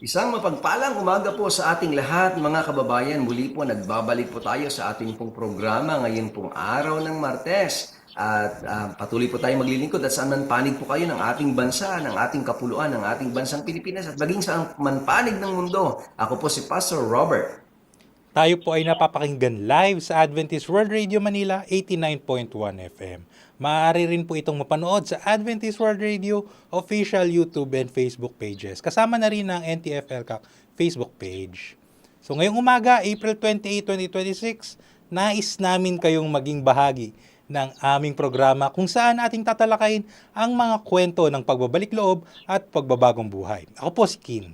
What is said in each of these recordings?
Isang mapagpalang umaga po sa ating lahat mga kababayan. Muli po nagbabalik po tayo sa ating pong programa ngayon pong araw ng Martes. At patuloy po tayo maglilingkod at saan man panig po kayo ng ating bansa, ng ating kapuluan, ng ating bansang Pilipinas at maging saan man panig ng mundo. Ako po si Pastor Robert. Tayo po ay napapakinggan live sa Adventist World Radio Manila 89.1 FM. Maaari rin po itong mapanood sa Adventist World Radio official YouTube and Facebook pages. Kasama na rin ang NTFL Facebook page. So ngayong umaga, April 28, 2026, nais namin kayong maging bahagi ng aming programa kung saan ating tatalakayin ang mga kwento ng pagbabalik loob at pagbabagong buhay. Ako po si Kin.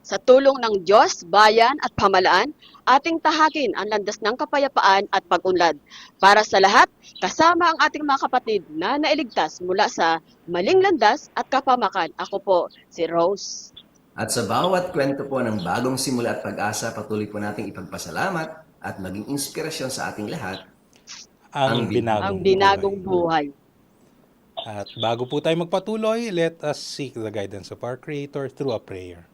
Sa tulong ng Diyos, bayan at pamalaan, ating tahakin ang landas ng kapayapaan at pag-unlad. Para sa lahat, kasama ang ating mga kapatid na nailigtas mula sa maling landas at kapamakan. Ako po, si Rose. At sa bawat kwento po ng bagong simula at pag-asa, patuloy po nating ipagpasalamat at maging inspirasyon sa ating lahat Ang binagong buhay. At bago po tayo magpatuloy, let us seek the guidance of our Creator through a prayer.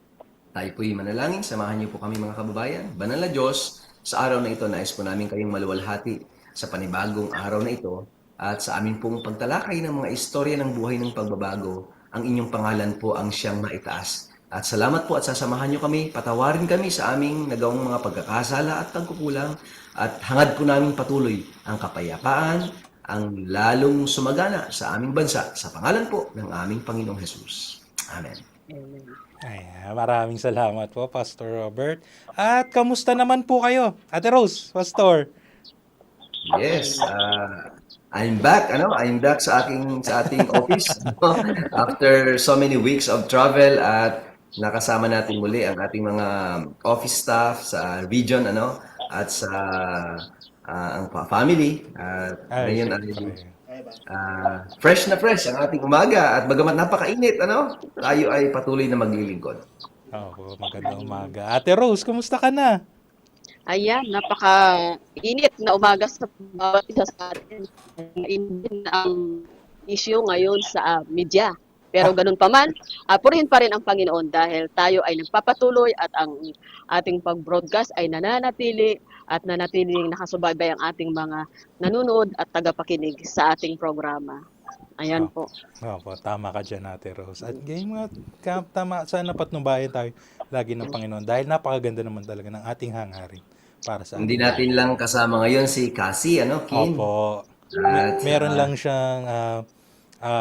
Tayo po'y manalangin, samahan niyo po kami mga kababayan. Banal na Diyos, sa araw na ito, nais po namin kayong maluwalhati sa panibagong araw na ito at sa amin pong pagtalakay ng mga istorya ng buhay ng pagbabago, ang inyong pangalan po ang siyang maitaas. At salamat po at sasamahan niyo kami, patawarin kami sa aming nagawang mga pagkakasala at pagkukulang at hangad po namin patuloy ang kapayapaan, ang lalong sumagana sa aming bansa sa pangalan po ng aming Panginoong Jesus. Amen. Ay, maraming salamat po, Pastor Robert. At kamusta naman po kayo? Ate Rose, Pastor. Yes, I'm back, I'm back sa ating office after so many weeks of travel at nakasama natin muli ang ating mga office staff sa region at sa ang family at ngayon ay fresh na fresh ang ating umaga at bagamat napakainit, tayo ay patuloy na maglilingkod. Oo, magandang umaga. Ate Rose, kumusta ka na? Ayan, napaka-init na umaga sa bawat isa sa atin. Init ang issue ngayon sa media. Pero ganun pa man, purihin pa rin ang Panginoon dahil tayo ay nagpapatuloy at ang ating pag-broadcast ay nananatiling nakasubaybay ang ating mga nanonood at tagapakinig sa ating programa. Ayan po. Opo, tama ka dyan, Ate Rose. At ganyan tama, sana patnubayan tayo lagi ng Panginoon dahil napakaganda naman talaga ng ating hangarin para sa Hindi natin lang kasama ngayon si Cassie, Kin? Opo. Meron lang siyang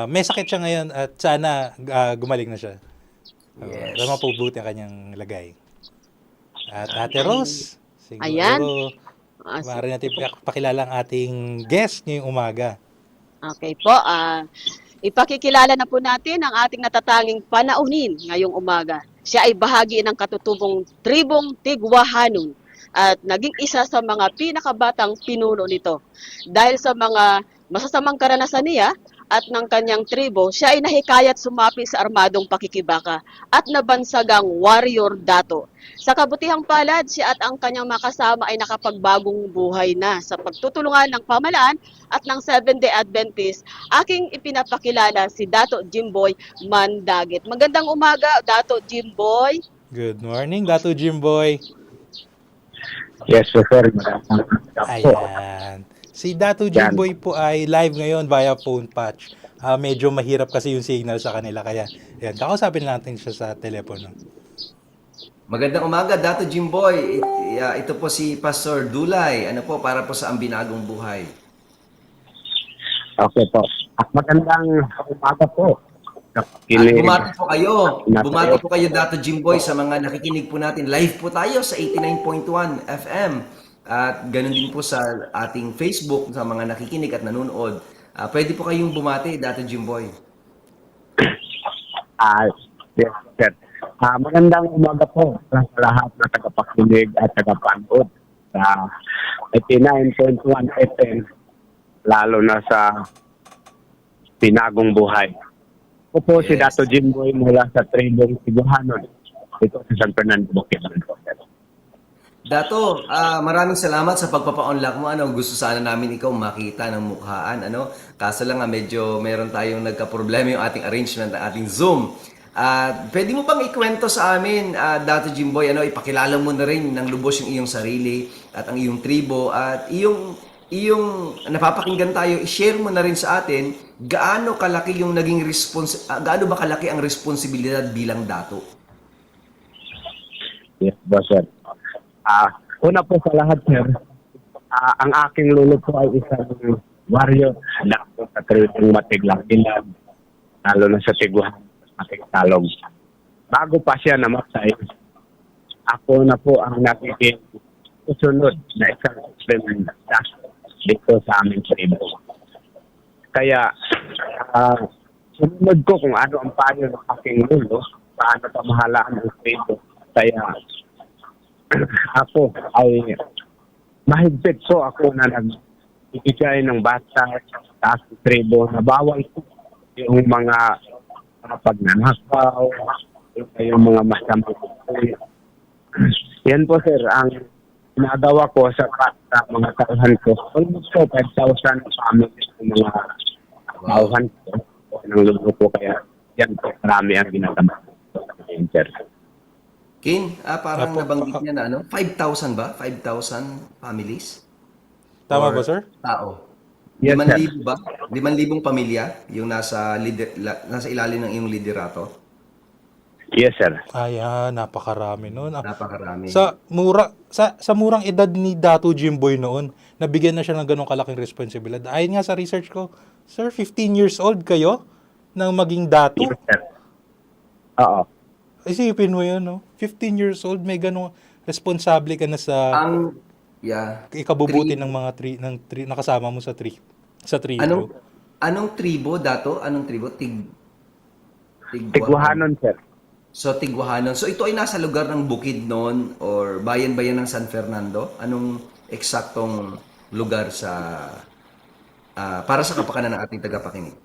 may sakit siya ngayon at sana gumaling na siya. Yes. Mapubuti ang kanyang lagay. At Ate Rose, siguro, Ayan. maaari natin pakilala ang ating guest ngayong umaga. Okay po, ipakikilala na po natin ang ating natatanging panaunin ngayong umaga. Siya ay bahagi ng katutubong tribong Tigwahanun at naging isa sa mga pinakabatang pinuno nito. Dahil sa mga masasamang karanasan niya at ng kanyang tribo, siya ay nahikayat sumapi sa armadong pakikibaka at nabansagang warrior dato. Sa kabutihang palad, siya at ang kanyang makasama ay nakapagbagong buhay na sa pagtutulungan ng pamalaan at ng Seventh-day Adventist. Aking ipinapakilala si Dato Jimboy Mandagit. Magandang umaga, Dato Jimboy. Good morning, Dato Jimboy. Yes, sir. Ayan. Si Dato Jimboy po ay live ngayon via phone patch. Medyo mahirap kasi yung signal sa kanila kaya yan, kakausapin natin siya sa telepono. Magandang umaga, Dato Jimboy. Ito po si Pastor Dulay. Para po sa Ang Binagong Buhay. Okay po. At magandang umaga po. Bumati po kayo, Dato Jimboy, sa mga nakikinig po natin. Live po tayo sa 89.1 FM. At ganun din po sa ating Facebook sa mga nakikinig at nanonood. Pwede po kayong bumati, Dato Jimboy. Yes, sir. Magandang umaga po sa lahat na tagapakinig at tagapanood sa 89.1 FM, lalo na sa Binagong Buhay. Ako po si Yes. Dato Jimboy mula sa Tribong Tigwahanun. Ito sa San Fernando, Bukidnon po. Dato, maraming salamat sa pagpapa-unlock mo. Gusto sana namin ikaw makita ng mukhaan. Kaso lang medyo meron tayong nagka-problema yung ating arrangement ng ating Zoom. Pwede mo bang ikwento sa amin, Dato Jimboy, ipakilala mo na rin ng lubos yung iyong sarili at ang iyong tribo at iyong napapakinggan tayo, i-share mo na rin sa atin gaano kalaki yung gaano ba kalaki ang responsibilidad bilang dato? Yes, boss, sir. Una po sa lahat, sir, ang aking lolo po ay isang warrior. Anak po sa tribong Matiglang Ilan, lalo na sa Tiguan, ating talog. Bago pa siya namatay, ako na po ang nagiging susunod na isang implementa dito sa aming tribo. Kaya, sunod ko kung ano ang payo ng aking lolo, paano pamahalaan ng tribo. Kaya, ako ay mahigpit po ako na nagbibigay ng bata sa aking tribo na bawal po yung mga pagnanakaw, yung mga masamang ugali. Yan po, sir, ang ginagawa ko sa mga tauhan ko. Almost po 5,000 families ng mga tauhan ko ng lulo ko. Kaya yan po, marami ang ginagawa ko sa akin, sir. Kin, parang nabanggit niya na 5,000 ba? 5,000 families? Tama Or ba, sir? Tao. Yes, 5,000 ba? 5,000 pamilya yung nasa ilalim ng iyong liderato? Yes, sir. Ayan, napakarami noon. Napakarami. Sa murang edad ni Dato Jimboy noon, nabigyan na siya ng ganong kalaking responsibilidad. Ayon nga sa research ko, sir, 15 years old kayo nang maging dato. Yes, sir. Oo. Isipin mo yun, no? 15 years old, may ganong responsable ka na sa ikabubuti ng mga nakasama mo sa tribo. Anong tribo, Dato? Anong tribo? Tiguhanon, sir. So, Tiguhanon. So, ito ay nasa lugar ng Bukid noon or bayan-bayan ng San Fernando? Anong eksaktong lugar para sa kapakanan ng ating tagapakinig?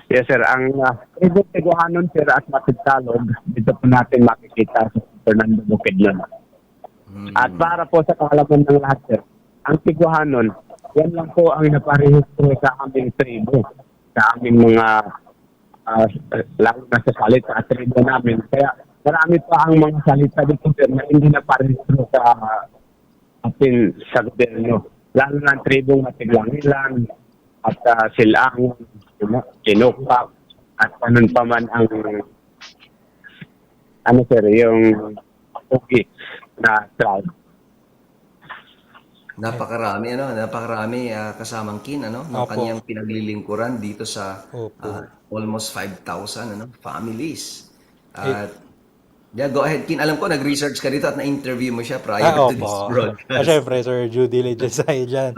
Yes, sir. Ang tribo Tiguhanon, sir, at Matigtalog, dito po natin makikita sa San Fernando Bukidnon. At para po sa kaalaman ng lahat, sir, ang Tiguhanon, yan lang po ang naparehistro sa aming tribo, sa aming mga lalo na sa salita at tribo namin. Kaya marami pa ang mga salita dito, sir, na hindi naparehistro sa atin sa gobyerno. Lalo na ang tribong Matiglangilan at Silang, Tinukpak, at ganun pa man ang sir, yung Pugi na tribe. Napakarami kasamang Kin, ng Opo. kanyang pinaglilingkuran dito sa Opo. almost 5,000 families. At go ahead, Kin. Alam ko nag-research ka dito at na-interview mo siya prior to this broadcast. Siyempre, sir, due diligence tayo dyan.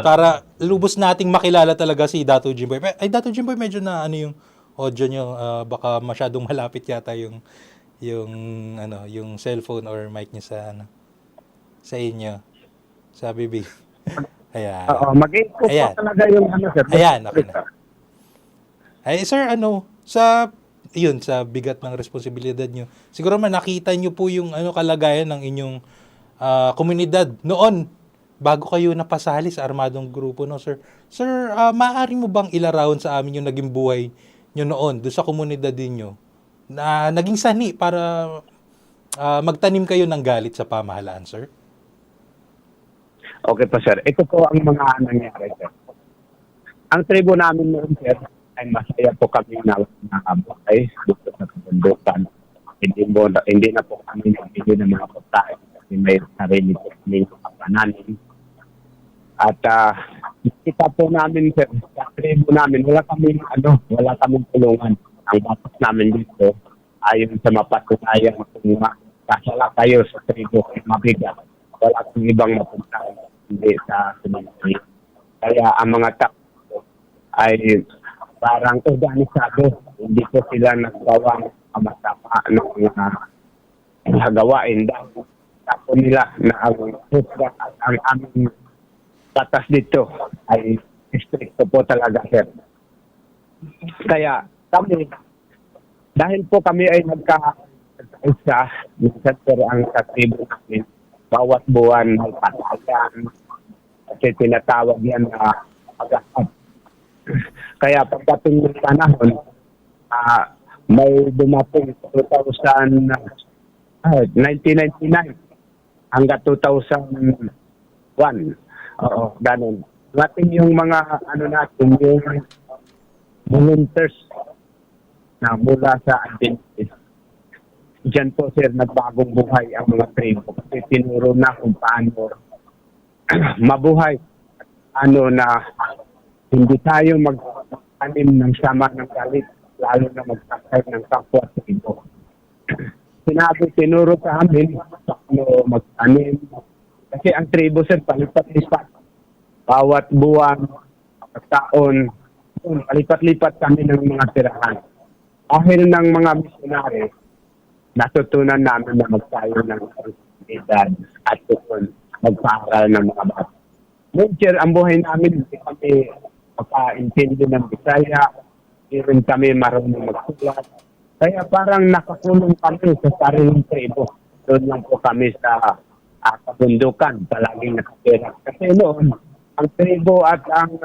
Para lubos nating makilala talaga si Dato Jimboy. Ay, Dato Jimboy, medyo na yung audio nyo, baka masyadong malapit yata yung cellphone or mic niya sa inyo. Sa bibig. Ayan. Oo, mag-input po talaga yung sir. Ayan, okay na. Ay, sir, sa bigat ng responsibilidad nyo, siguro man nakita nyo po yung kalagayan ng inyong komunidad noon bago kayo napasali sa armadong grupo, no, sir? Sir, maaari mo bang ilarawan sa amin yung naging buhay nyo noon doon sa komunidad ninyo na naging sani para magtanim kayo ng galit sa pamahalaan, sir? Okay po, sir. Ito po ang mga nangyari, sir. Ang tribo namin noon, sir, ay masaya po kami na buhay dito sa kabundukan. Hindi na po kami nagbili ng mga pagkain kasi may sarili po kami pananim. At kita po namin, sir, sa tribo namin, wala kaming tulungan. Ang batas namin dito, ayon sa mapatunayan kung kasala kayo sa tribo ay mabigat. Wala kang ibang mapuntahan hindi sa community. Kaya ang mga tao ay parang organisado. Hindi po sila nagbawang masama ng mga gawain. Dahil tapo nila na ang aming batas dito ay stricto po talaga, sir. Kaya kami, dahil po kami ay nagka-isa, minsan, sir, ang katribo namin, bawat buwan may patagan kasi tinatawag yan na agad. Kaya pagdating ng panahon, may dumating 1999 hanggang 2001. Oo, ganun. Dumating yung mga natin, yung volunteers na mula sa Adventist. Diyan po sir, nagbagong buhay ang mga tribo kasi tinuro na kung paano mabuhay. Na hindi tayo mag-anim ng sama ng galit, lalo na mag-sakay ng kapwa tribo. Tinuro sa amin paano mag-anim. Kasi ang tribo sir, palipat-lipat. Bawat buwan, taon, palipat-lipat kami ng mga tirahan. Dahil ng mga misyonary, natutunan namin na magtayo ng responsibilidad at doon magpaaral ng mga bata. Ngayon, ang buhay namin, hindi kami makaintindi ng Bisaya, hindi rin kami marunong magsulat. Kaya parang nakakulong kami sa sariling tribo. Doon lang po kami sa kabundukan, palaging nakatira. Kasi noon, ang tribo at ang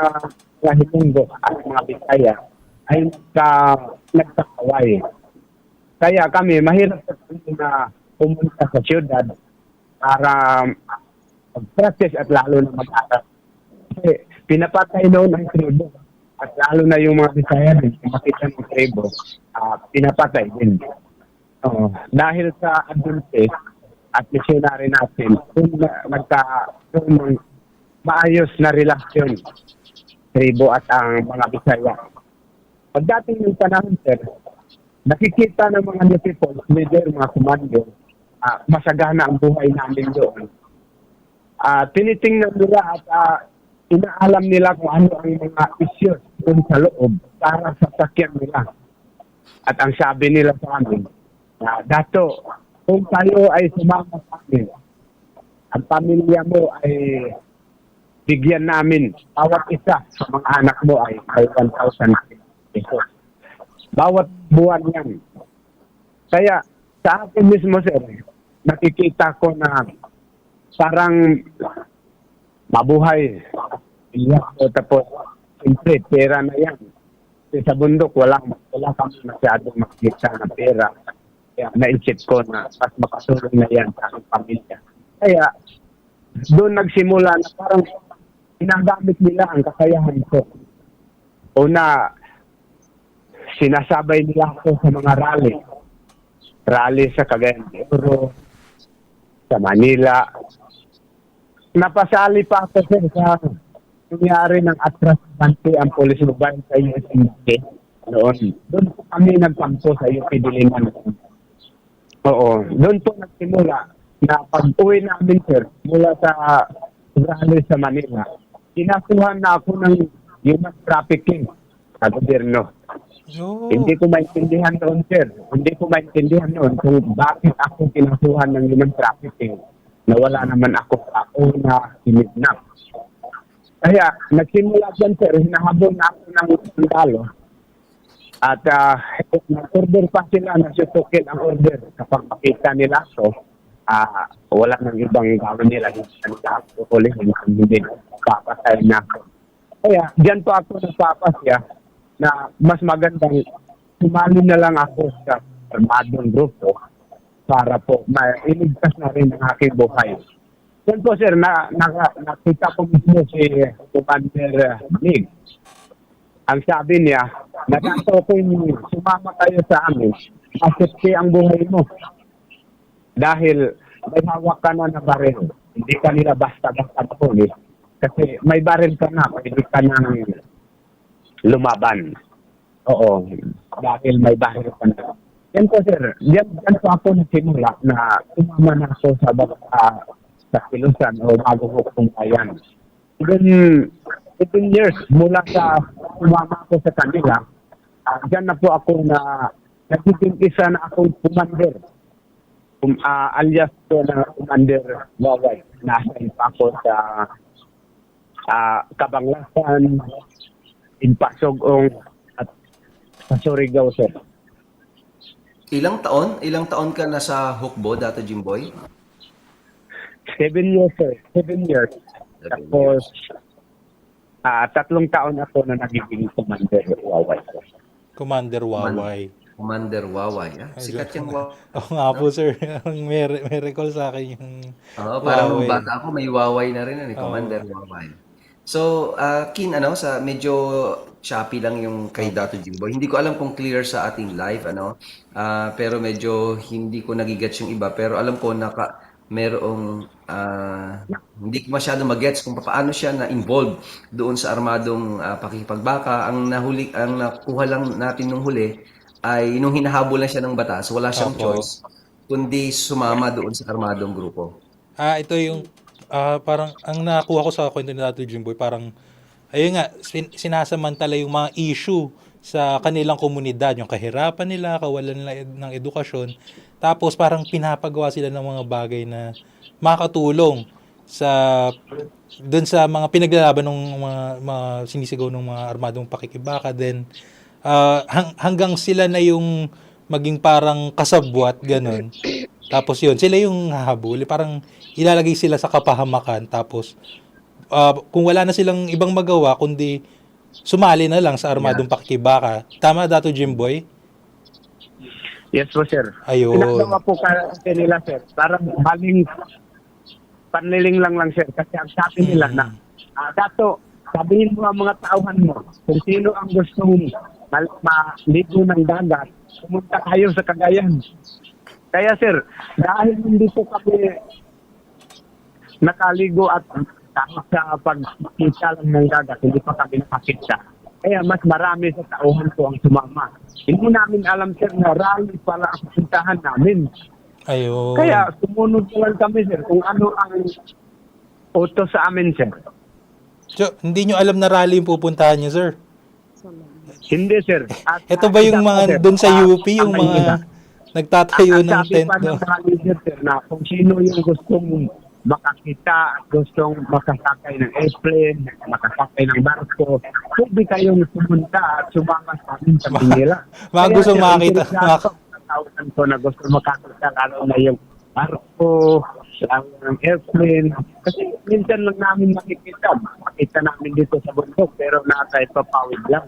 Hilingo at mga Bisaya ay nagkakaway. Kaya kami, mahirap sa kami na pumunta sa siyudad para mag-practice at lalo na mag-aral. Kasi pinapatay noon ang tribo. At lalo na yung mga Bisaya din, kung makita ng tribo, pinapatay din. Dahil sa Adventist at missionary natin, kung nagkaroon ng maayos na relasyon, tribo at ang mga Bisaya. Pagdating ng panahon, sir, nakikita ng mga people, leader, mga commander, masagana ang buhay namin doon. Tinitingnan nila at inaalam nila kung ano ang mga issues doon sa loob para sa sakyan nila. At ang sabi nila sa amin, Dato, kung tayo ay sumama sa amin, ang pamilya mo ay bigyan namin, bawat isa sa mga anak mo ay 1,000 pesos. Bawat buwan yan. Kaya sa akin mismo, sir, nakikita ko na parang mabuhay. Tapos, siyempre, pera na yan. Kasi sa bundok, wala kami masyadong makikita na pera. Kaya naisip ko na mas makatulong na yan sa aking pamilya. Kaya, doon nagsimula na parang ginagamit nila ang kakayahan ko. Una, sinasabay nila ako sa mga rally. Rally sa Cagayan de Oro, sa Manila. Napasali pa ako sa nangyari ng Atras Bante ang Police Mobile sa USMC noon. Doon po kami nagkampo sa UP Diliman. Oo, doon po nagsimula na pag-uwi namin, sir, mula sa rally sa Manila, kinasuhan na ako ng human trafficking sa gobyerno. Hindi ko maintindihan noon, sir. Hindi ko maintindihan noon kung bakit ako kinasuhan ng human trafficking na wala naman ako sa una kinidnap. Kaya nagsimula dyan, sir, hinahabol na ako ng sundalo. At nag-order pa sila na susukin ang order. Kapag makita nila ako, wala nang ibang gawin nila. Hindi papatay na ako. Kaya dyan po ako nagpapasya na mas magandang sumali na lang ako sa armadong grupo para po mailigtas na rin ang aking buhay. Yan po, sir, nakita ko mismo si Commander Mig. Ang sabi niya, natato ko sumama kayo sa amin, masipsi ang buhay mo. Dahil may hawak ka na baril. Hindi ka nila basta-basta mapulis. Kasi may baril ka na, pwede ka nang lumaban. Oo, dahil may baril ka na. Yan po, sir. Yan po ako nagsimula na sumama na ako sa Kilusan o Magugukong Bayan. Even 15 years mula sa sumama ako sa kanila, dyan na po ako na nagiging isa na akong commander. Alias ko na Commander Waway. Nasa pa ako sa Kabanglasan, Impasogong at sa Surigao, sir. Ilang taon ka na sa Hukbo, Dato Jimboy? 7 years, sir. 7 years. Tapos, 3 taon ako na nagiging Commander Waway. Commander Waway. Commander Waway. Ay, Sikat yung Waway. Oo nga po, No? sir. May recall sa akin yung Oo, parang nung Huawei. bata ako may Waway na rin ano, Oo. Commander Waway. So, Kin, ano, sa medyo choppy lang yung kay Dato Jimboy. Hindi ko alam kung clear sa ating live, ano, pero medyo hindi ko nagigets yung iba. Pero alam ko merong, hindi ko masyado magets kung paano siya na-involve doon sa armadong pakikipagbaka. Ang nakuha lang natin nung huli ay nung hinahabol na siya ng batas, wala siyang Opo. choice kundi sumama doon sa armadong grupo. Ito yung parang ang nakuha ko sa kwento ni Dato Jimboy, parang ayun nga, sinasamantala yung mga issue sa kanilang komunidad, yung kahirapan nila, kawalan nila ng edukasyon. Tapos parang pinapagawa sila ng mga bagay na makatulong sa doon sa mga pinaglalaban ng mga sinisigaw ng mga armadong pakikibaka. Then hanggang sila na yung maging parang kasabwat, ganun. Tapos yun, sila yung hahabuli. Parang ilalagay sila sa kapahamakan. Tapos, kung wala na silang ibang magawa, kundi sumali na lang sa armadong pakikibaka. Tama, Dato Jimboy? Yes po, sir. Ayun. Ginagawa po kasi nila, sir. Parang baling panliling lang, sir. Kasi ang sabi nila na, Dato, sabihin mo ang mga tauhan mo kung sino ang gustong maligo ng dagat, pumunta kayo sa Cagayan. Kaya, sir, dahil hindi po kami nakaligo at kahit sa pagkita lang ng dagat, hindi pa kami nakakita. Kaya mas marami sa tauhan ko ang sumama. Hindi namin alam, sir, na rally pala ang puntahan namin. Ayun. Kaya sumunod lang kami, sir, kung ano ang utos sa amin, sir. So, hindi nyo alam na rally yung pupuntahan nyo, sir? Hindi, sir. At, Ito ba yung mga doon sa UP, yung mga nagtatayo ang ng sabi tent pa doon? ng mga leader, sir, na kung sino yung gustong makakita at gustong makasakay ng airplane, makasakay ng barko, pwede kayong pumunta at sumama sa amin sa Manila. Mga Kaya, gustong sir, makakita. interesado sa tawanan ko na gusto makakita lalo na yung barko, ng airplane. Kasi minsan lang namin makita namin dito sa bundok, pero nasa ipapawid lang.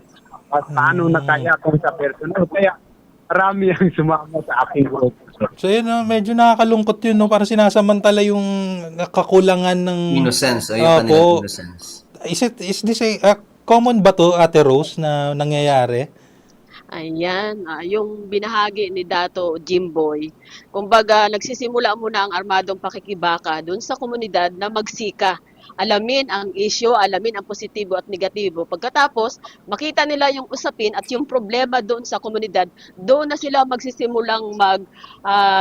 At paano na kaya kung sa personal? Kaya marami ang sumama sa aking group. So yun, medyo nakakalungkot yun, no? Parang sinasamantala yung kakulangan ng... Innocence, ayun kanilang Opo. innocence. Is this a common ba to, Ate Rose, na nangyayari? Ayan, yung binahagi ni Dato Jimboy, kumbaga nagsisimula muna ang armadong pakikibaka doon sa komunidad na magsika. Alamin ang issue, alamin ang positibo at negatibo. Pagkatapos, makita nila yung usapin at yung problema doon sa komunidad, doon na sila magsisimulang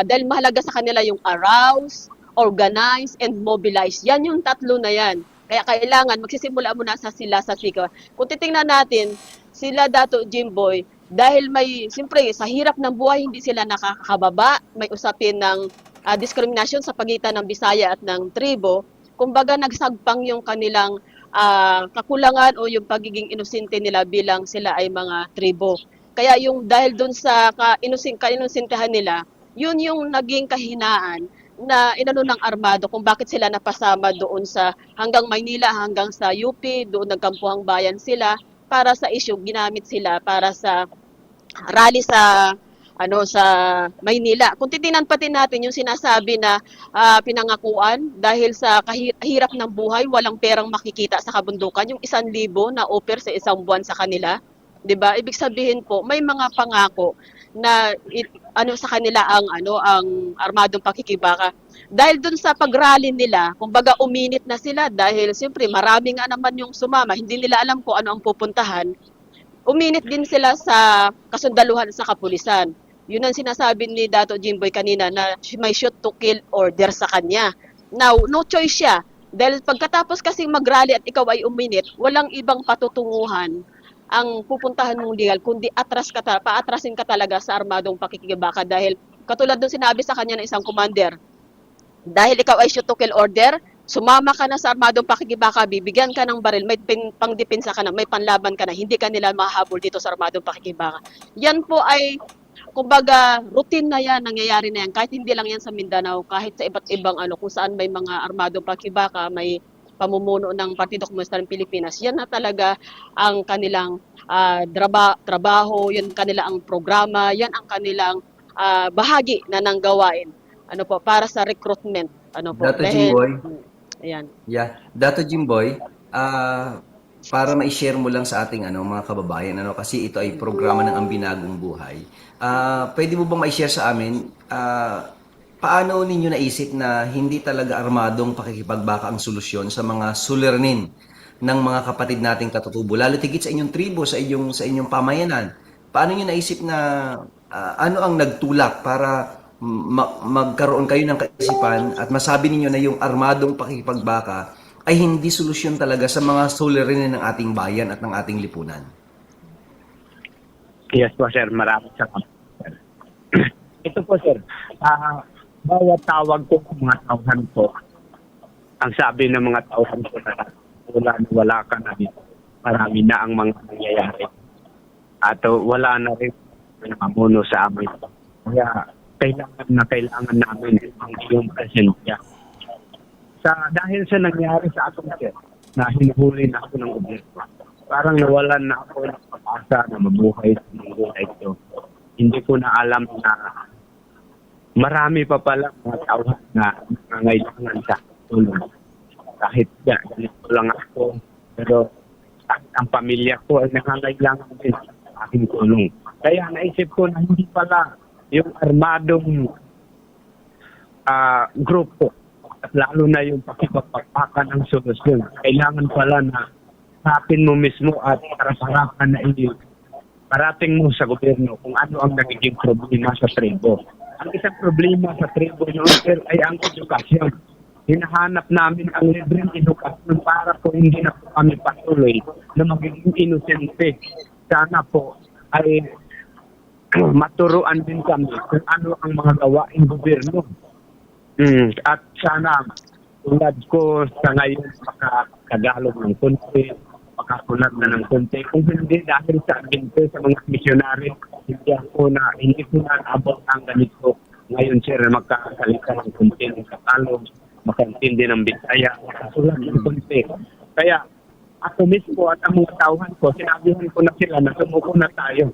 dahil mahalaga sa kanila yung arouse, organize, and mobilize. Yan yung tatlo na yan. Kaya kailangan magsisimula muna sila sa sika. Kung titingnan natin, sila Dato Jimboy, dahil siyempre, sa hirap ng buhay, hindi sila nakakababa. May usapin ng diskriminasyon sa pagitan ng Bisaya at ng tribo. Kumbaga, nagsagpang yung kanilang kakulangan o yung pagiging inosente nila bilang sila ay mga tribo. Kaya yung dahil dun sa kainosentehan nila, yun yung naging kahinaan na inano ng armado kung bakit sila napasama doon sa hanggang Maynila, hanggang sa UP, doon nagkampuhang bayan sila para sa issue, ginamit sila para sa rally sa Maynila. Kung titingnan pati natin yung sinasabi na pinangakuan dahil sa hirap ng buhay, walang perang makikita sa kabundukan, yung 1,000 na offer sa isang buwan sa kanila, 'di ba? Ibig sabihin po, may mga pangako na sa kanila ang armadong pakikibaka. Dahil dun sa pag-rally nila, kumbaga uminit na sila dahil siyempre marami nga naman yung sumama, hindi nila alam kung ano ang pupuntahan. Uminit din sila sa kasundaluhan sa kapulisan. Yun ang sinasabi ni Dato Jimboy kanina na may shoot to kill order sa kanya. Now, no choice siya. Dahil pagkatapos kasing mag-rally at ikaw ay uminit, walang ibang patutunguhan ang pupuntahan mong legal, kundi paatrasin ka talaga sa armadong pakikibaka dahil katulad nung sinabi sa kanya ng isang commander, dahil ikaw ay shoot to kill order, sumama ka na sa armadong pakikibaka, bibigyan ka ng baril, may pangdepensa ka na, may panlaban ka na, hindi ka nila mahabol dito sa armadong pakikibaka. Yan po ay, kumbaga, routine na yan, nangyayari na yan, kahit hindi lang yan sa Mindanao, kahit sa iba't ibang kung saan may mga armadong pakikibaka, may pamumuno ng Partido Komunista ng Pilipinas, yan na talaga ang kanilang trabaho, yan kanila ang programa, yan ang kanilang bahagi na ng gawain. Ano po, para sa recruitment. Ano po, Dato dahil, Jimboy, ayan. Dato Jimboy, para ma-share mo lang sa ating mga kababayan, kasi ito ay programa ng Ang Binagong Buhay. Pwede mo bang ma-share sa amin, paano ninyo naisip na hindi talaga armadong pakikipagbaka ang solusyon sa mga suliranin ng mga kapatid nating katutubo, lalo tigit sa inyong tribo, sa inyong pamayanan? Paano niyo naisip na ano ang nagtulak para magkaroon kayo ng kaisipan at masabi ninyo na yung armadong pakikipagbaka ay hindi solusyon talaga sa mga suliranin ng ating bayan at ng ating lipunan? Yes po, sir. Maraming salamat, sir. Ito po, sir. Bawat tawag ko ng mga tauhan ko, ang sabi ng mga tauhan ko na wala ka na dito. Marami na ang mga nangyayari. At wala na rin mamuno sa amin. Kaya kailangan namin ang iyong presensya. Dahil sa nangyari sa akin, sir, na hinuhuli na ako ng gobyerno, parang nawalan na ako ng pag-asa na mabuhay sa mundo na ito. Hindi ko na alam na marami pa pala mga tao na nangangailangan sa tulong. Kahit ganito lang ako, pero ang pamilya ko ay nangangailangan din sa aking tulong. Kaya naisip ko na hindi pala yung armadong grupo at lalo na yung pakipagpagpaka ng solusyon. Kailangan pala na sapin mo mismo at harap-harapan na parating mo sa gobyerno kung ano ang nagiging problema sa tribo. Ang isang problema sa tribo noon, sir, ay ang edukasyon. Hinahanap namin ang libreng edukasyon para po hindi na po kami patuloy na magiging inosente. Sana po ay maturuan din kami kung ano ang mga gawaing gobyerno. At sana tulad ko sa ngayon makakagalog ng konti, makasulat na ng konti. Kung hindi dahil sa agente sa mga misyonary, hindi ko na abot ang ganito. Ngayon, sir, magkakasalita ng konti ng Tagalog, makaintindi ng Bisaya, makasulat ng konti. Kaya ako mismo at ang mga tauhan ko, sinabihan ko na sila na sumuko na tayo.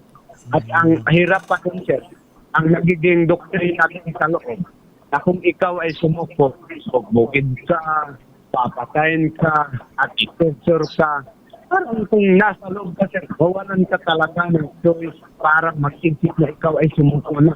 At ang hirap pa dun, sir, ang nagiging doktrina natin sa loob, na kung ikaw ay sumuko, bugbugid ka, papatayin ka, at i-torture ka, parang kung nasa loob ka, sir, bawalan ka talaga ng choice para mag-isip na ikaw ay sumuko na.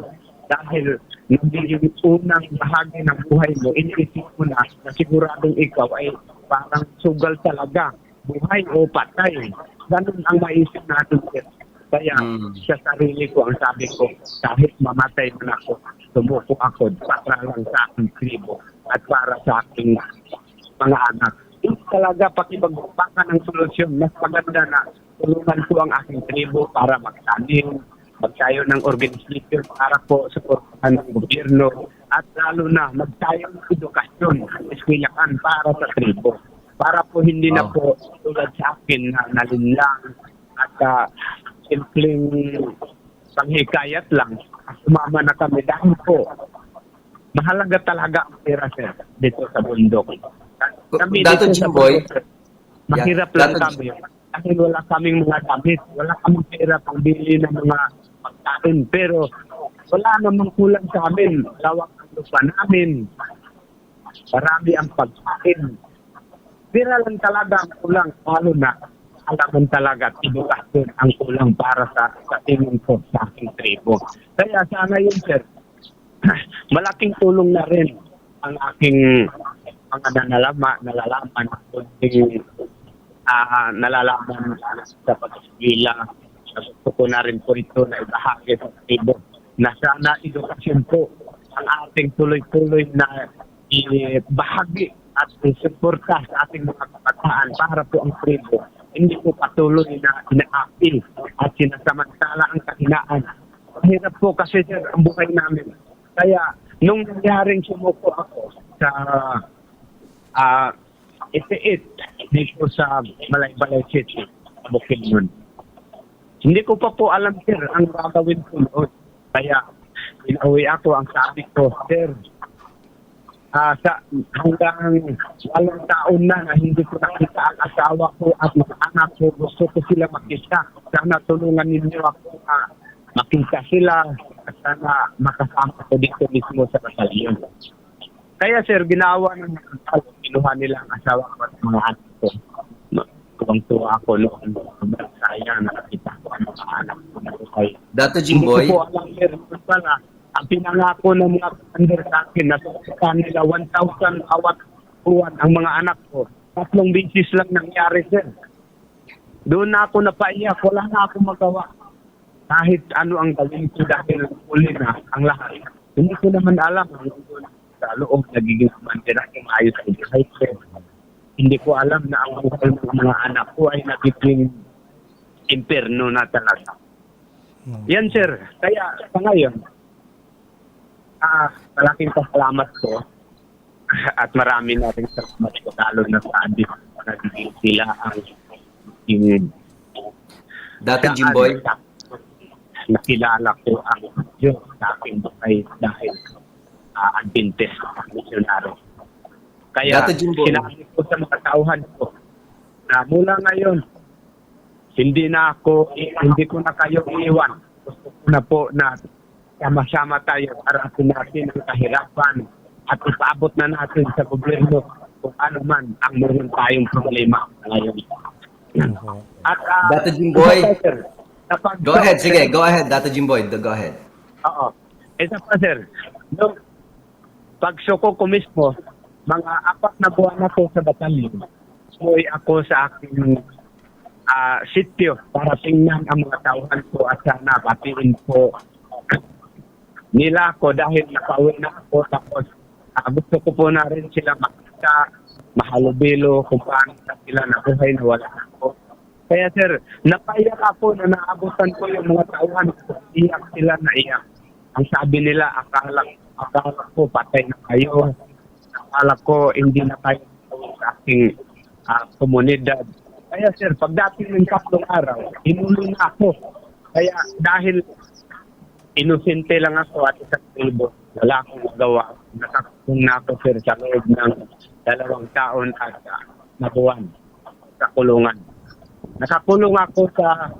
Dahil nagiging unang bahagi ng buhay mo, iniisip mo na siguradong ikaw ay parang sugal talaga, buhay o patay. Ganun ang maisip natin, sir. Kaya sa sarili ko, ang sabi ko, kahit mamatay man ako, sumuko ako para lang sa aking tribo at para sa aking mga anak. Hindi talaga pakibagpakan ng solusyon. Mas maganda na tulungan ko ang aking tribo para magtanim, magtayo ng organisasyon para po suportahan ng gobyerno at lalo na magtayo ng edukasyon, eskwelahan para sa tribo. Para po hindi na po tulad sa akin na nalinlang at simpleng panghikayat lang. Sumama na kami dahil po mahalaga talaga ang pera, sir, dito sa bundok. Kami Dato dito sa Jimboy, bundok, mahirap lang Dato kami. Dahil wala kaming mga damit, wala kaming pera pang bili ng mga pagkain. Pero wala namang kulang sa amin. Lawak ang lupa namin. Marami ang pagkain. Pera lang talaga ang kulang, lalo na alaman talaga at edukasyon ang kulang para sa tingin ko sa aking tribo. Kaya sana yun, sir, malaking tulong na rin ang aking mga nalalaman kunting nalalaman sa pag-isgila. Gusto ko na rin po ito na ibahagi sa tribo na sana edukasyon po ang ating tuloy-tuloy na ibahagi at suporta sa ating mga kabataan para po ang tribo hindi po patuloy na ina-apil at sinasamantala ang kahinaan. Mahirap po kasi, sir, ang buhay namin. Kaya, nung nangyaring sumuko ako sa Itiit dito sa Malaybalay City, Bukidnon, hindi ko pa po alam, sir, ang gagawin ko noon. Kaya, pinauwi ako, ang sabi ko, sir, hanggang 8 taon na hindi ko nakita ang asawa ko at mga anak ko. Gusto ko sila makita. Sana tulungan ninyo ako na makita sila at sana makasama ko dito mismo sa batalyon. Kaya sir, ginawa ng kinuha nila ang asawa ko at mga anak ko. Tuwang-tuwa ako noon. Sayang nakakita ko ang mga anak ko na buhay. Dato Hindi Jimboy, ko po alam sir, pala, ang pinangako ng mga commander sa akin na sa nila 1,000 awat buwan ang mga anak ko. 3 beses lang nangyari sir. Doon na ako napaiyak, wala na ako magawa. Kahit ano ang gawin ko dahil uli na ang lahat. Hindi ko naman alam ang sa loob nagiging commander ako maayos ang buhay sir. Hindi ko alam na ang buhay ng mga anak ko ay nagiging imperno na talaga. Yan sir, kaya sa ngayon, malaking pasalamat ko at marami na rin salamat ko lalo na sa adik na nagiging sila ang Dato Jimboy, nakilala ko ang Diyos sa aking buhay dahil Adventist missionary. Kaya Dato Jimboy, sinabi ko sa mga tauhan ko na mula ngayon hindi ko na kayo iiwan. Gusto ko na po na sama-sama tayo para natin ang kahirapan at ipaabot na natin sa gobyerno kung ano man ang meron tayong problema ngayon. At Dato Jimboy, sir, go ahead, sige, go ahead, Dato Jimboy, go ahead. Oo. Isa pa sir, nung pagsuko ko mismo, mga 4 na buwan na po sa batalyon, sumoy ako sa aking sityo para tingnan ang mga tauhan ko at sana batiin po nila ako dahil nakauwi na ako tapos gusto ko po na rin sila makita, mahalubilo kung paano sila nabuhay na wala ako. Kaya sir, napaiyak ako na naabutan ko yung mga tauhan ko. Iyak sila na iyak. Ang sabi nila, akala ko patay na kayo. Akala ko hindi na kayo sa aking komunidad. Kaya sir, pagdating ng 3 araw, inulo na ako. Kaya dahil inosente lang ako at isang tribo, wala akong magawa. Nakakapong na ako sir sa loob ng 2 taon at na buwan sa kulungan. Nakakulong ako sa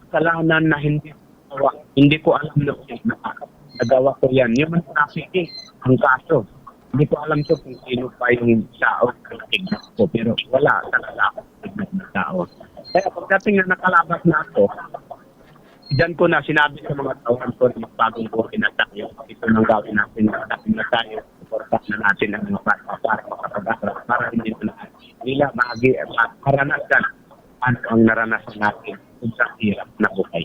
kasalanan na hindi ko alam noon na nagawa ko yan. Yung trafficking, ang kaso. Hindi ko alam to kung sino pa yung tao na tignan ko. Pero wala talaga ako tignan na tao. Kaya pagdating na nakalabas na ako, diyan ko na sinabi sa mga tauhan ko na magbagong buhay na tayo. Ito nang gawin natin na tayo. Suportahan na natin ang mga para makapag-aral. Para hindi nila maranasan ano ang naranasan natin kung sa hirap na buhay.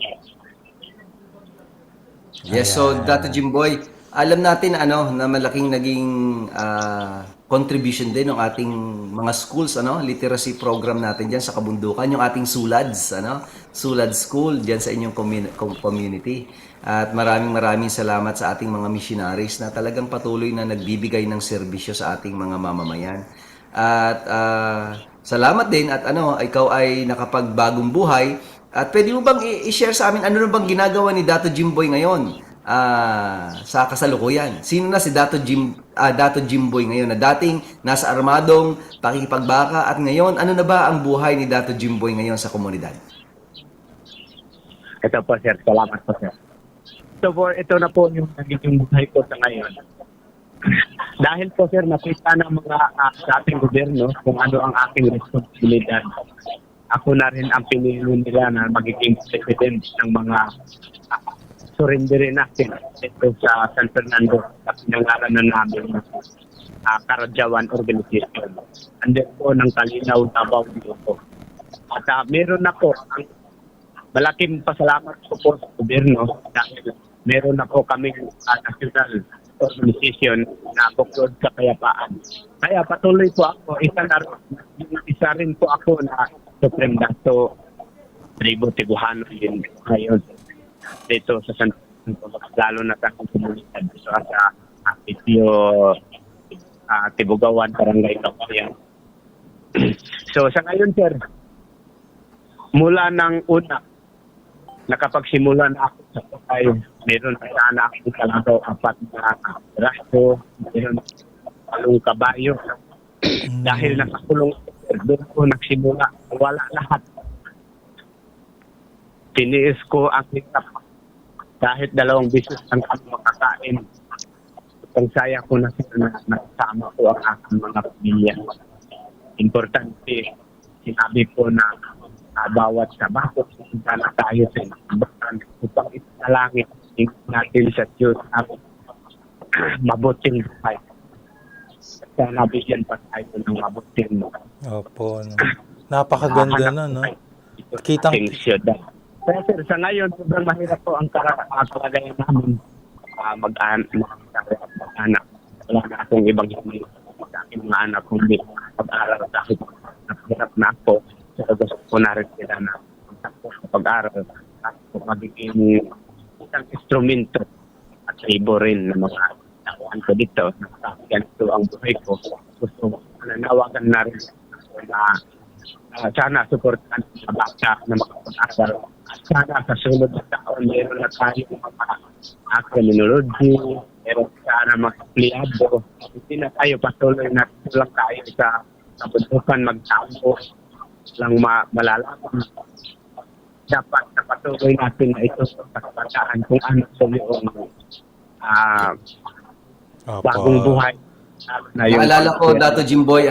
Yes, so Dato Jimboy, alam natin na malaking naging contribution din ng ating mga schools, literacy program natin diyan sa kabundukan, yung ating SULADS, SULADS School diyan sa inyong community. At maraming salamat sa ating mga missionaries na talagang patuloy na nagbibigay ng serbisyo sa ating mga mamamayan. At salamat din at ikaw ay nakapagbagong buhay. At pwede mo bang i-share sa amin ano na bang ginagawa ni Dato Jimboy ngayon sa kasalukuyan? Sino na si Dato Jimboy ngayon na dating nasa armadong pakikipagbaka at ngayon ano na ba ang buhay ni Dato Jimboy ngayon sa komunidad? Ito po sir, salamat po sir. Ito na po yung nagiging buhay ko sa ngayon. Dahil po sir, nakita ng mga sa ating gobyerno kung ano ang aking responsibilidad. Ako na rin ang pinili nila na magiging president ng mga surrenderin natin ito sa San Fernando sa pinangalan na namin Karadyawan Organization. Andun po ng Kalinaw, Davao dito. At meron na po ang malaking pasalamat ko po sa gobyerno dahil meron na po kaming national organization na buklod sa kayapaan. Kaya patuloy po ako, isa rin po ako na Supreme Dato Tribo Tiguhano din ngayon dito sa San Francisco, lalo na sa komunidad dito sa Sitio Tibugawan, Barangay Kapayan. So sa ngayon sir, mula ng una, nakapagsimula na ako sa pagkay, meron na sana akong kalagaw 4 na raso, meron palong kabayo. Dahil nakakulong sir, doon ko nagsimula. Wala lahat. Tiniis ko ang hirap. Kahit 2 bisis ang kami makakain. Ang saya ko na sila na nakasama ko ang aking mga pamilya. Importante, sinabi ko na bawat trabaho, punta na tayo sa ibakan upang italangin natin sa Diyos ang mabuting buhay. Sana bigyan pa tayo ng mabuting buhay. Opo. No. Napakaganda na, no? Kitang- Ating siyudad. Pero sir, sa ngayon, sobrang mahirap po ang kalagayan namin mag-anak. Wala na akong ibang hindi sa aking mga anak kundi pag-aaral dahil hirap na ako. Pero gusto ko na rin sila na pag-aaral at magiging isang instrumento at labor rin ng mga nakuhan ko dito. Ganito ang buhay ko. Gusto ko nanawagan na rin na sana supportan sa bata na makapag-aral. At sana sa sunod na taon, meron na tayong mga criminology, meron sana mga empleyado. Hindi na tayo patuloy na lang tayo sa kabundukan magtampo lang malalaman. Dapat na patuloy natin na ito sa kabataan kung ano sa yung bagong buhay. Naalala ko, Dato Jimboy,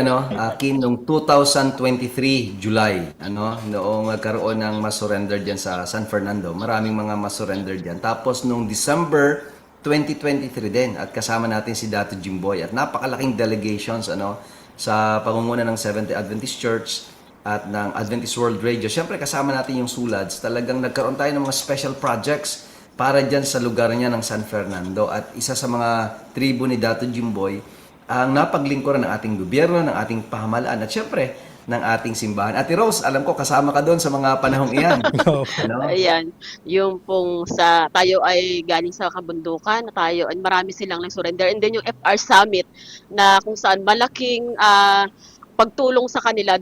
Kin, noong 2023, July, noong nagkaroon ng mass surrender dyan sa San Fernando. Maraming mga mass surrender dyan. Tapos noong December 2023 din, at kasama natin si Dato Jimboy. At napakalaking delegations, sa pamumuno ng Seventh-day Adventist Church at ng Adventist World Radio. Siyempre, kasama natin yung SULADS. Talagang nagkaroon tayo ng mga special projects para dyan sa lugar niya ng San Fernando. At isa sa mga tribo ni Dato Jimboy, ang napaglingkuran ng ating gobyerno, ng ating pamahalaan, at syempre, ng ating simbahan. Ate Rose, alam ko kasama ka doon sa mga panahong iyan. Ayan, yung pong tayo ay galing sa kabundukan, tayo ay marami silang nag-surrender. And then yung FR Summit na kung saan malaking pagtulong sa kanila,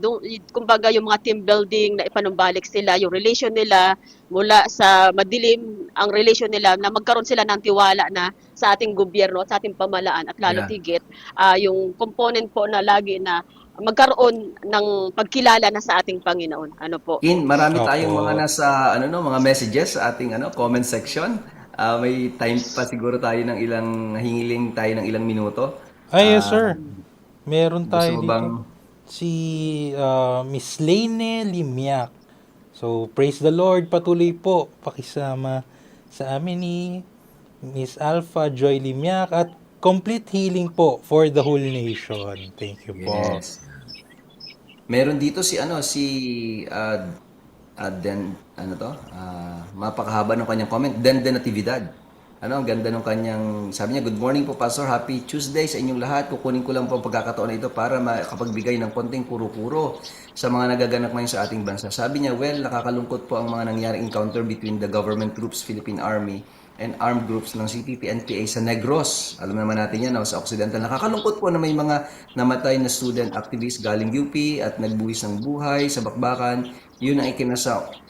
kumbaga yung mga team building na ipanumbalik sila, yung relation nila mula sa madilim, ang relation nila na magkaroon sila ng tiwala na sa ating gobyerno at sa ating pamahalaan at lalo tigit yung component po na lagi na magkaroon ng pagkilala na sa ating Panginoon. Ano po? Kin, marami tayong mga nasa mga messages sa ating comment section. May time pa siguro tayo ng hingiling tayo ng ilang minuto. Ay, yes, sir. Meron tayo gusto mo dito. bang- Si Miss Lene Limyak. So, praise the Lord. Patuloy po pakisama sa amin ni Miss Alpha Joy Limyak at complete healing po for the whole nation. Thank you po. Yes. Meron dito si mapakahaba ng kanyang comment, Den Natividad. Ang ganda ng kanyang, sabi niya, good morning po Pastor, happy Tuesday sa inyong lahat. Kukunin ko lang po ang pagkakataon na ito para makapagbigay ng konting kuro-kuro sa mga nagaganap ngayon sa ating bansa. Sabi niya, nakakalungkot po ang mga nangyaring encounter between the government troops, Philippine Army, and armed groups ng CPP, NPA sa Negros. Alam naman natin yan, sa Occidental. Nakakalungkot po na may mga namatay na student activists galing UP at nagbuwis ng buhay sa bakbakan. Yun ang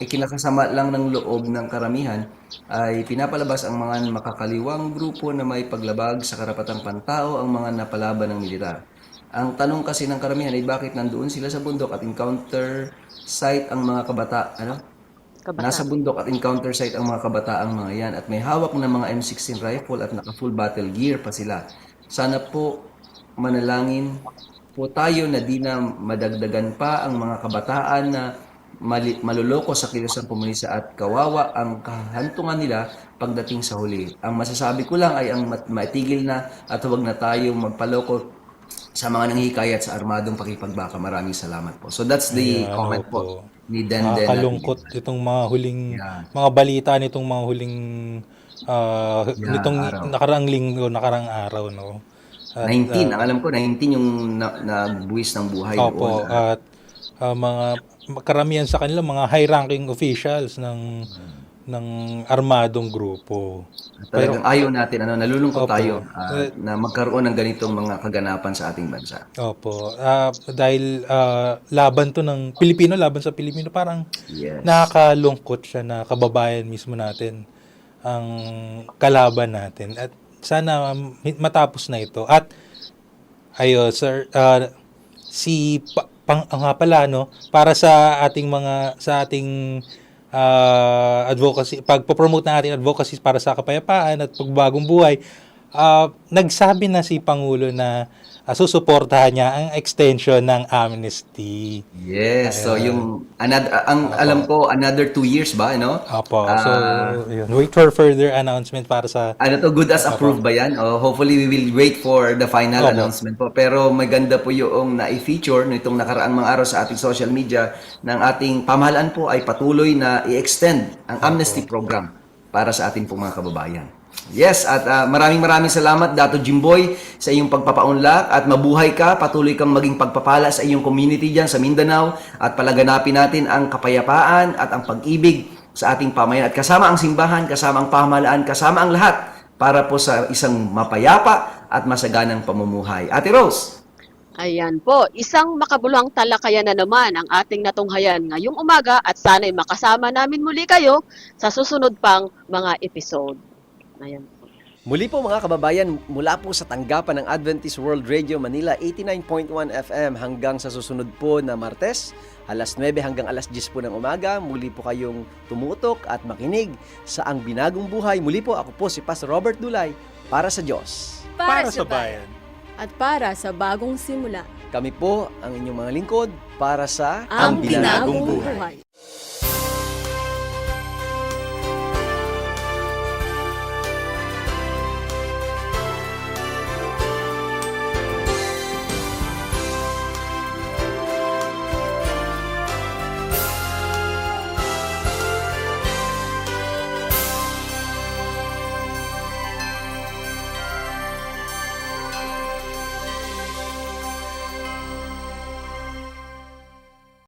ikinakasama lang ng loob ng karamihan ay pinapalabas ang mga makakaliwang grupo na may paglabag sa karapatang pantao ang mga napalaban ng militar. Ang tanong kasi ng karamihan ay bakit nandoon sila sa bundok at encounter site ang mga Nasa bundok at encounter site ang mga kabataang mga yan at may hawak na mga M16 rifle at naka-full battle gear pa sila. Sana po manalangin po tayo na di na madagdagan pa ang mga kabataan na maluloko sa kilusang komunista at kawawa ang kahantungan nila pagdating sa huli. Ang masasabi ko lang ay ang maitigil na at huwag na tayo magpaloko sa mga nanghihikayat sa armadong pakipagbaka. Maraming salamat po. So that's the comment po ni Den. Nakakalungkot itong mga huling mga balita nitong mga huling nitong nakaraang linggo, nakaraang araw, no. At, 19, ang alam ko 19 yung nagbuwis ng buhay doon. At mga karamihan sa kanila mga high-ranking officials ng armadong grupo. Talagang ayaw natin, nalulungkot tayo na magkaroon ng ganitong mga kaganapan sa ating bansa. Opo. Dahil laban to ng Pilipino, laban sa Pilipino, parang nakakalungkot siya na kababayan mismo natin ang kalaban natin. At sana matapos na ito. At Ayo, sir, nga pala, no, para sa ating advocacy, pagpo-promote ng ating advocacy para sa kapayapaan at pagbagong buhay, nagsabi na si Pangulo na susuportahan niya ang extension ng amnesty. Yes, so Ayun. yung alam ko another 2 years ba, no? Opo. So, Ah, yun. Wait for further announcement para sa... good as approved ba yan? Hopefully we will wait for the final Opo. announcement po. Pero maganda po yung na-feature nitong nakaraang mga araw sa ating social media ng ating pamahalaan po ay patuloy na i-extend ang amnesty program para sa ating pong mga kababayan. Yes, at maraming salamat Dato Jimboy sa iyong pagpapaunlak at mabuhay ka, patuloy kang maging pagpapala sa iyong community diyan sa Mindanao at palaganapin natin ang kapayapaan at ang pag-ibig sa ating pamayanan at kasama ang simbahan, kasama ang pamahalaan, kasama ang lahat para po sa isang mapayapa at masaganang pamumuhay. Ate Rose. Ayan po, isang makabuluhang talakayan na naman ang ating natunghayan ngayong umaga at sana'y makasama namin muli kayo sa susunod pang mga episode. Ayan. Muli po mga kababayan, mula po sa tanggapan ng Adventist World Radio Manila 89.1 FM hanggang sa susunod po na Martes, alas 9 hanggang alas 10 po ng umaga, muli po kayong tumutok at makinig sa Ang Binagong Buhay. Muli po ako po si Pastor Robert Dulay para sa Diyos. Para sa bayan. At para sa bagong simula. Kami po ang inyong mga lingkod para sa Ang Binagong Buhay.